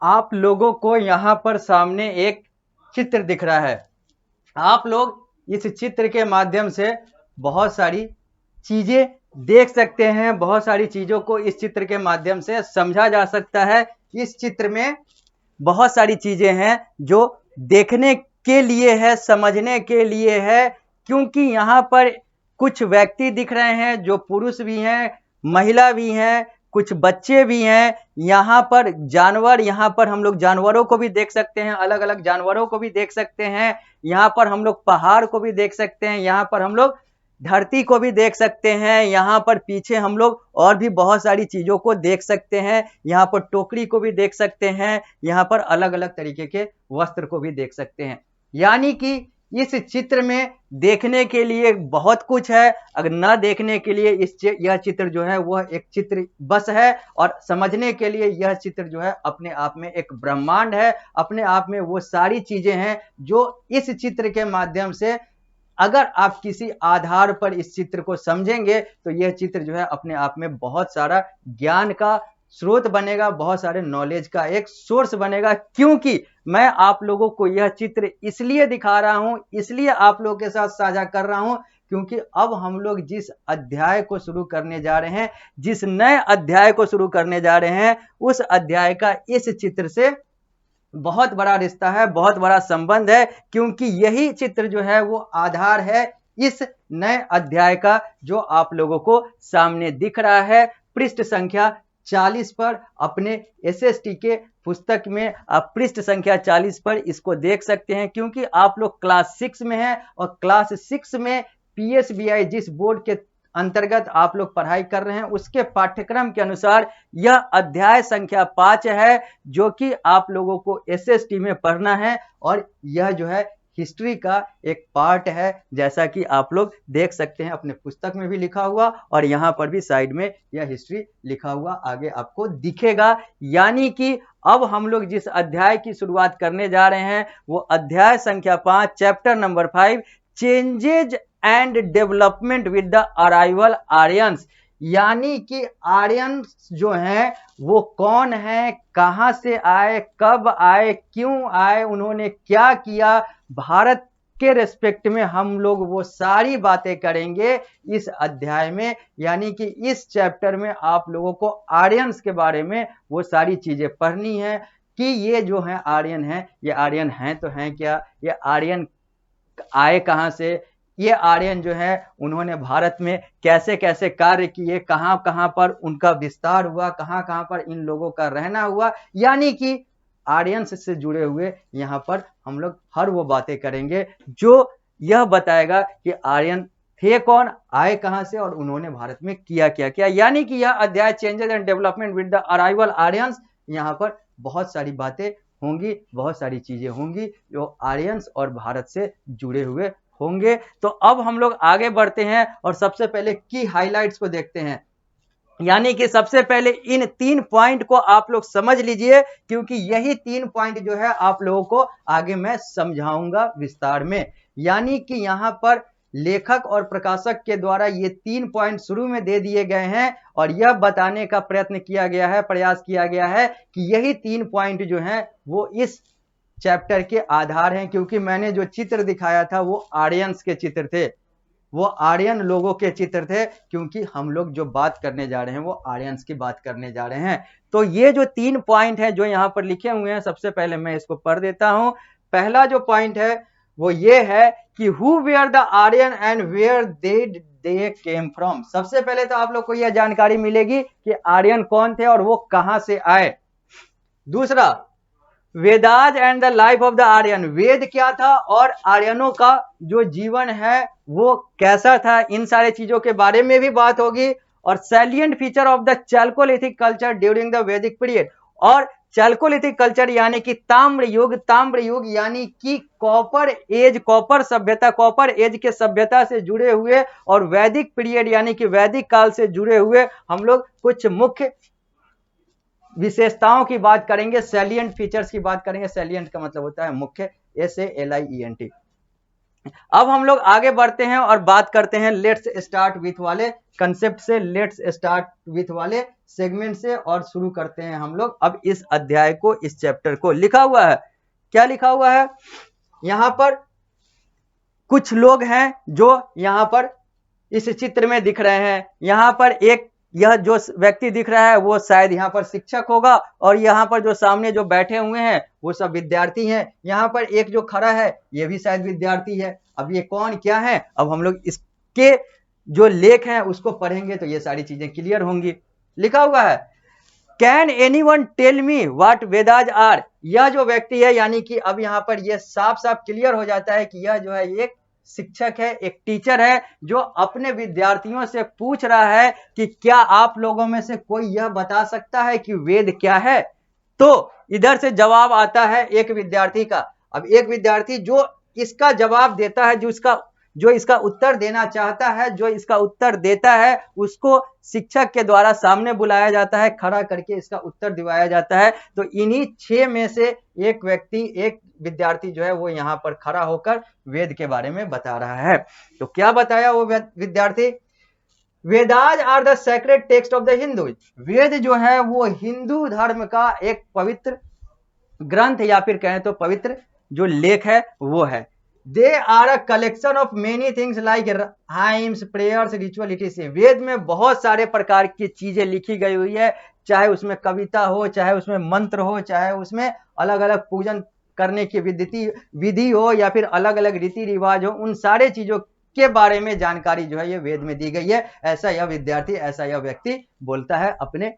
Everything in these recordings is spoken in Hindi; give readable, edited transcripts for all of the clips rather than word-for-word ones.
आप लोगों को यहाँ पर सामने एक चित्र दिख रहा है। आप लोग इस चित्र के माध्यम से बहुत सारी चीजें देख सकते हैं, बहुत सारी चीजों को इस चित्र के माध्यम से समझा जा सकता है। इस चित्र में बहुत सारी चीजें हैं जो देखने के लिए है, समझने के लिए है, क्योंकि यहाँ पर कुछ व्यक्ति दिख रहे हैं जो पुरुष भी हैं, महिला भी हैं, कुछ बच्चे भी हैं। यहाँ पर जानवर, यहाँ पर हम लोग जानवरों को भी देख सकते हैं, अलग अलग जानवरों को भी देख सकते हैं। यहाँ पर हम लोग पहाड़ को भी देख सकते हैं, यहाँ पर हम लोग धरती को भी देख सकते हैं। यहाँ पर पीछे हम लोग और भी बहुत सारी चीजों को देख सकते हैं। यहाँ पर टोकरी को भी देख सकते हैं, यहाँ पर अलग अलग तरीके के वस्त्र को भी देख सकते हैं। यानी कि इस चित्र में देखने के लिए बहुत कुछ है। अगर न देखने के लिए यह चित्र जो है वह एक चित्र बस है, और समझने के लिए यह चित्र जो है अपने आप में एक ब्रह्मांड है। अपने आप में वो सारी चीजें हैं जो इस चित्र के माध्यम से, अगर आप किसी आधार पर इस चित्र को समझेंगे तो यह चित्र जो है अपने आप में बहुत सारा ज्ञान का स्रोत बनेगा, बहुत सारे नॉलेज का एक सोर्स बनेगा। क्योंकि मैं आप लोगों को यह चित्र इसलिए दिखा रहा हूं, इसलिए आप लोगों के साथ साझा कर रहा हूं, क्योंकि अब हम लोग जिस अध्याय को शुरू करने जा रहे हैं, जिस नए अध्याय को शुरू करने जा रहे हैं, उस अध्याय का इस चित्र से बहुत बड़ा रिश्ता है, बहुत बड़ा संबंध है। क्योंकि यही चित्र जो है वो आधार है इस नए अध्याय का, जो आप लोगों को सामने दिख रहा है। पृष्ठ संख्या 40 पर अपने एसएसटी के पुस्तक में आप पृष्ठ संख्या 40 पर इसको देख सकते हैं। क्योंकि आप लोग क्लास 6 में हैं, और क्लास 6 में पीएसबीआई जिस बोर्ड के अंतर्गत आप लोग पढ़ाई कर रहे हैं, उसके पाठ्यक्रम के अनुसार यह अध्याय संख्या 5 है, जो कि आप लोगों को एसएसटी में पढ़ना है। और यह जो है हिस्ट्री का एक पार्ट है, जैसा कि आप लोग देख सकते हैं अपने पुस्तक में भी लिखा हुआ, और यहाँ पर भी साइड में यह हिस्ट्री लिखा हुआ आगे आपको दिखेगा। यानी कि अब हम लोग जिस अध्याय की शुरुआत करने जा रहे हैं वो अध्याय संख्या 5, chapter number 5, changes and development with the arrival Aryans. यानी कि आर्यंस जो हैं वो कौन है, कहां से आए, कब आए, क्यों आए, उन्होंने क्या किया, भारत के रेस्पेक्ट में हम लोग वो सारी बातें करेंगे इस अध्याय में। यानी कि इस चैप्टर में आप लोगों को आर्यंस के बारे में वो सारी चीजें पढ़नी है कि ये जो है आर्यन है, ये आर्यन हैं तो हैं क्या, ये आर्यन आए कहां से, ये आर्यन जो है उन्होंने भारत में कैसे कैसे कार्य किए, कहां कहां पर उनका विस्तार हुआ, कहां कहां पर इन लोगों का रहना हुआ। यानी कि आर्यंस से जुड़े हुए यहाँ पर हम लोग हर वो बातें करेंगे जो यह बताएगा कि आर्यन थे कौन, आए कहां से, और उन्होंने भारत में किया क्या क्या। यानी कि यह अध्याय changes and development with the arrival Aryans, यहाँ पर बहुत सारी बातें होंगी, बहुत सारी चीजें होंगी जो आर्यंस और भारत से जुड़े हुए होंगे। तो अब हम लोग आगे बढ़ते हैं और सबसे पहले की हाइलाइट्स को देखते हैं। यानी कि सबसे पहले इन 3 पॉइंट को आप लोग समझ लीजिए, क्योंकि यही 3 पॉइंट जो है आप लोगों को आगे मैं समझाऊंगा विस्तार में। यानी कि यहां पर लेखक और प्रकाशक के द्वारा ये 3 पॉइंट शुरू में दे दिए गए हैं, और यह बताने का प्रयत्न किया गया है, प्रयास किया गया है कि यही 3 पॉइंट जो हैं वो इस चैप्टर के आधार हैं। क्योंकि मैंने जो चित्र दिखाया था वो आर्यंस के चित्र थे, वो आर्यन लोगों के चित्र थे, क्योंकि हम लोग जो बात करने जा रहे हैं वो आर्यंस की बात करने जा रहे हैं। तो ये जो 3 पॉइंट हैं जो यहाँ पर लिखे हुए हैं, सबसे पहले मैं इसको पढ़ देता हूं। पहला जो पॉइंट है वो ये है कि who were the Aryan and where they came from. सबसे पहले तो आप लोग को यह जानकारी मिलेगी कि आर्यन कौन थे और वो कहां से आए। दूसरा, Vedas and the life of the Aryan, Veda क्या था और आर्यनों का जो जीवन है वो कैसा था, इन सारे चीजों के बारे में भी बात होगी। और salient feature of the Chalcolithic culture during the वैदिक पीरियड, और चैल्कोलिथिक कल्चर यानी कि ताम्र युग यानी कि कॉपर एज, कॉपर सभ्यता, कॉपर एज के सभ्यता से जुड़े हुए, और वैदिक पीरियड यानी कि वैदिक काल से जुड़े हुए हम लोग कुछ मुख्य विशेषताओं की बात करेंगे, सैलिएंट फीचर्स की बात करेंगे। सैलिएंट का मतलब होता है मुख्य, SALIENT। अब हम लोग आगे बढ़ते हैं और बात करते हैं लेट्स स्टार्ट विथ वाले कंसेप्ट से, लेट्स स्टार्ट विथ वाले सेगमेंट से, और शुरू करते हैं हम लोग अब इस अध्याय को, इस चैप्टर को। लिखा हुआ है, क्या लिखा हुआ है यहां पर? कुछ लोग हैं जो यहां पर इस चित्र में दिख रहे हैं। यहां पर एक, यह जो व्यक्ति दिख रहा है वो शायद यहाँ पर शिक्षक होगा, और यहाँ पर जो सामने जो बैठे हुए हैं वो सब विद्यार्थी हैं। यहाँ पर एक जो खड़ा है ये भी शायद विद्यार्थी है। अब ये कौन क्या है, अब हम लोग इसके जो लेख हैं उसको पढ़ेंगे तो ये सारी चीजें क्लियर होंगी। लिखा हुआ है, can anyone tell me what Vedas are? यह जो व्यक्ति है, यानी कि अब यहाँ पर यह साफ साफ क्लियर हो जाता है कि यह जो है एक शिक्षक है, एक टीचर है, जो अपने विद्यार्थियों से पूछ रहा है कि क्या आप लोगों में से कोई यह बता सकता है कि वेद क्या है? तो इधर से जवाब आता है एक विद्यार्थी का। अब एक विद्यार्थी जो इसका जवाब देता है, जो इसका उत्तर देना चाहता है, जो इसका उत्तर देता है, उसको शिक्षक के द्वारा सामने बुलाया जाता है, खड़ा करके इसका उत्तर दिवाया जाता है। तो इन्हीं 6 में से एक व्यक्ति, एक विद्यार्थी जो है वो यहाँ पर खड़ा होकर वेद के बारे में बता रहा है। तो क्या बताया वो विद्यार्थी? Vedas are the sacred text of the Hindu. Veda जो है वो हिंदू धर्म का एक पवित्र ग्रंथ, या फिर कहें तो पवित्र जो लेख है वो है। They are a collection of many things like hymns, prayers, ritual. It is, Veda में बहुत सारे प्रकार की चीजें लिखी गई हुई है, चाहे उसमें कविता हो, चाहे उसमें मंत्र हो, चाहे उसमें अलग अलग पूजन करने की विधि हो, या फिर अलग अलग रीति रिवाज हो। उन सारे चीजों के बारे में जानकारी जो है ये वेद में दी गई है। ऐसा यह विद्यार्थी, ऐसा यह व्यक्ति बोलता है अपने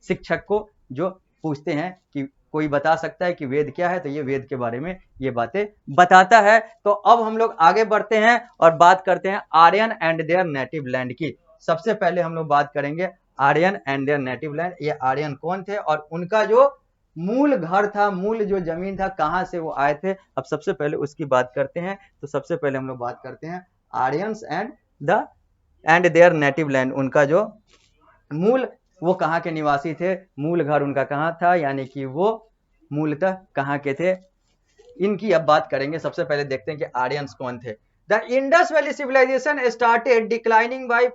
शिक्षक को, जो पूछते हैं कि कोई बता सकता है कि वेद क्या है, तो ये वेद के बारे में ये बातें बताता है। तो अब हम लोग आगे बढ़ते हैं और बात करते हैं Aryan and their native land की। सबसे पहले हम लोग बात करेंगे Aryan and their native land. ये आर्यन कौन थे और उनका जो मूल घर था, मूल जो जमीन था, कहां से वो आए थे, अब सबसे पहले उसकी बात करते हैं। तो सबसे पहले हम लोग बात करते हैं Aryans and their native land. उनका जो मूल, वो कहाँ के निवासी थे, मूल घर उनका कहाँ था, यानी कि वो मूलतः कहाँ के थे, इनकी अब बात करेंगे। सबसे पहले देखते हैं कि आर्यंस कौन थे। The Indus valley civilisation started declining by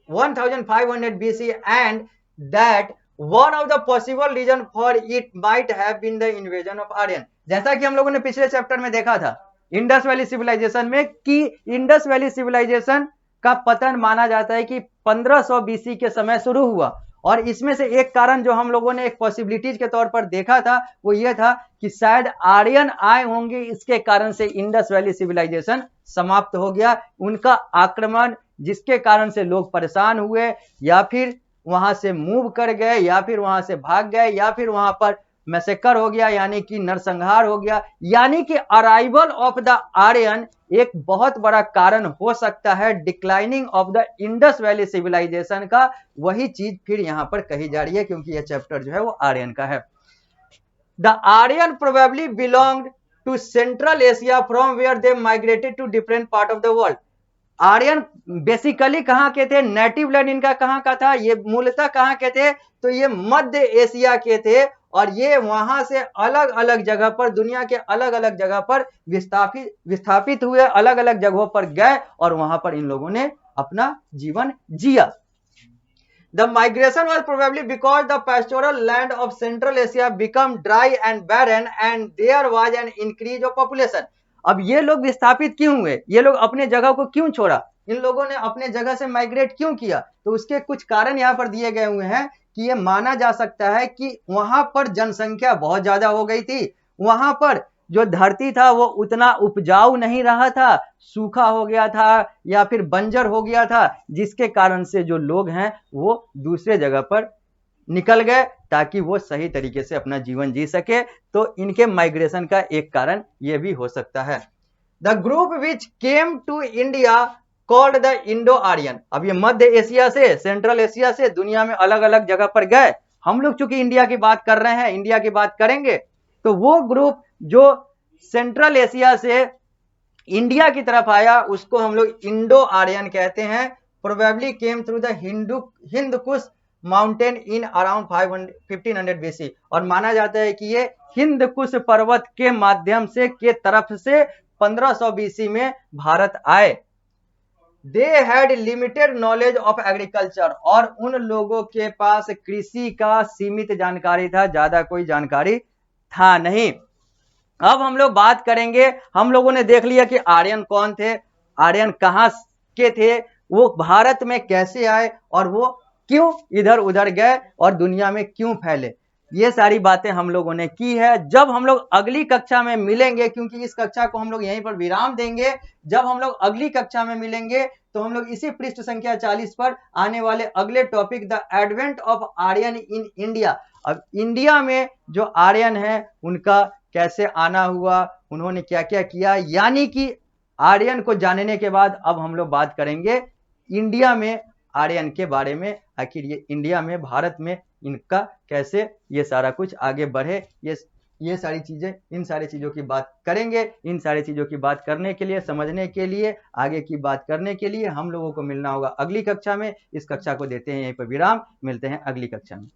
1500 BC and that one of the possible reason for it might have been the invasion of Aryan. जैसा कि हम लोगों ने पिछले चैप्टर में देखा था इंडस वैली सिविलाइजेशन में, कि इंडस वैली सिविलाइजेशन का पतन माना जाता है कि 1500 BC के समय शुरू हुआ। और इसमें से एक कारण जो हम लोगों ने एक पॉसिबिलिटीज के तौर पर देखा था वो ये था कि शायद आर्यन आए होंगे, इसके कारण से इंडस वैली सिविलाइजेशन समाप्त हो गया। उनका आक्रमण जिसके कारण से लोग परेशान हुए, या फिर वहां से मूव कर गए, या फिर वहां से भाग गए, या फिर वहां पर मैसेकर हो गया, यानी कि नरसंहार हो गया। यानी कि अराइवल ऑफ द आर्यन एक बहुत बड़ा कारण हो सकता है declining of the Indus valley civilisation का। वही चीज फिर यहां पर कही जा रही है, क्योंकि यह चैप्टर जो है वो आर्यन का है। The Aryan probably belonged to central Asia from where they migrated to different part of the world. Aryan basically कहां के थे, नेटिव लैंड इनका कहां का था, ये मूलतः कहां के थे, तो ये मध्य एशिया के थे। और ये वहां से अलग अलग जगह पर, दुनिया के अलग अलग जगह पर विस्थापित हुए, अलग अलग जगहों पर गए और वहां पर इन लोगों ने अपना जीवन जिया। The migration was probably because the pastoral land of Central Asia became dry and barren and there was an increase of population. अब ये लोग विस्थापित क्यों हुए, ये लोग अपने जगह को क्यों छोड़ा, इन लोगों ने अपने जगह से माइग्रेट क्यों किया, तो उसके कुछ कारण यहाँ पर दिए गए हुए हैं कि ये माना जा सकता है कि वहां पर जनसंख्या बहुत ज्यादा हो गई थी, वहां पर जो धरती था वो उतना उपजाऊ नहीं रहा था, सूखा हो गया था या फिर बंजर हो गया था, जिसके कारण से जो लोग हैं वो दूसरे जगह पर निकल गए ताकि वो सही तरीके से अपना जीवन जी सके। तो इनके माइग्रेशन का एक कारण ये भी हो सकता है। The group which came to India called the Indo Aryan. अब ये मध्य एशिया से, सेंट्रल एशिया से दुनिया में अलग अलग जगह पर गए। हम लोग चूंकि इंडिया की बात कर रहे हैं, इंडिया की बात करेंगे, तो वो ग्रुप जो सेंट्रल एशिया से इंडिया की तरफ आया उसको हम लोग इंडो आर्यन कहते हैं। Probably came through the Hind Kush mountain in around 1500 BC। और माना जाता है कि ये हिंद कुश पर्वत के माध्यम से, के तरफ से 1500 बीसी में भारत आए। They had limited knowledge of agriculture, और उन लोगों के पास कृषि का सीमित जानकारी था, ज्यादा कोई जानकारी था नहीं। अब हम लोग बात करेंगे, हम लोगों ने देख लिया कि आर्यन कौन थे, आर्यन कहां के थे, वो भारत में कैसे आए, और वो क्यों इधर उधर गए और दुनिया में क्यों फैले। ये सारी बातें हम लोगों ने की है। जब हम लोग अगली कक्षा में मिलेंगे, क्योंकि इस कक्षा को हम लोग यहीं पर विराम देंगे, जब हम लोग अगली कक्षा में मिलेंगे तो हम लोग इसी पृष्ठ संख्या 40 पर आने वाले अगले topic the advent of Aryan in India, अब इंडिया में जो आर्यन है उनका कैसे आना हुआ, उन्होंने क्या क्या किया, यानी कि आर्यन को जानने के बाद अब हम लोग बात करेंगे इंडिया में आर्यन के बारे में, आखिर ये इंडिया में, भारत में इनका कैसे ये सारा कुछ आगे बढ़े, ये सारी चीजें, इन सारी चीजों की बात करेंगे। इन सारी चीजों की बात करने के लिए, समझने के लिए, आगे की बात करने के लिए हम लोगों को मिलना होगा अगली कक्षा में। इस कक्षा को देते हैं यहीं पर विराम, मिलते हैं अगली कक्षा में।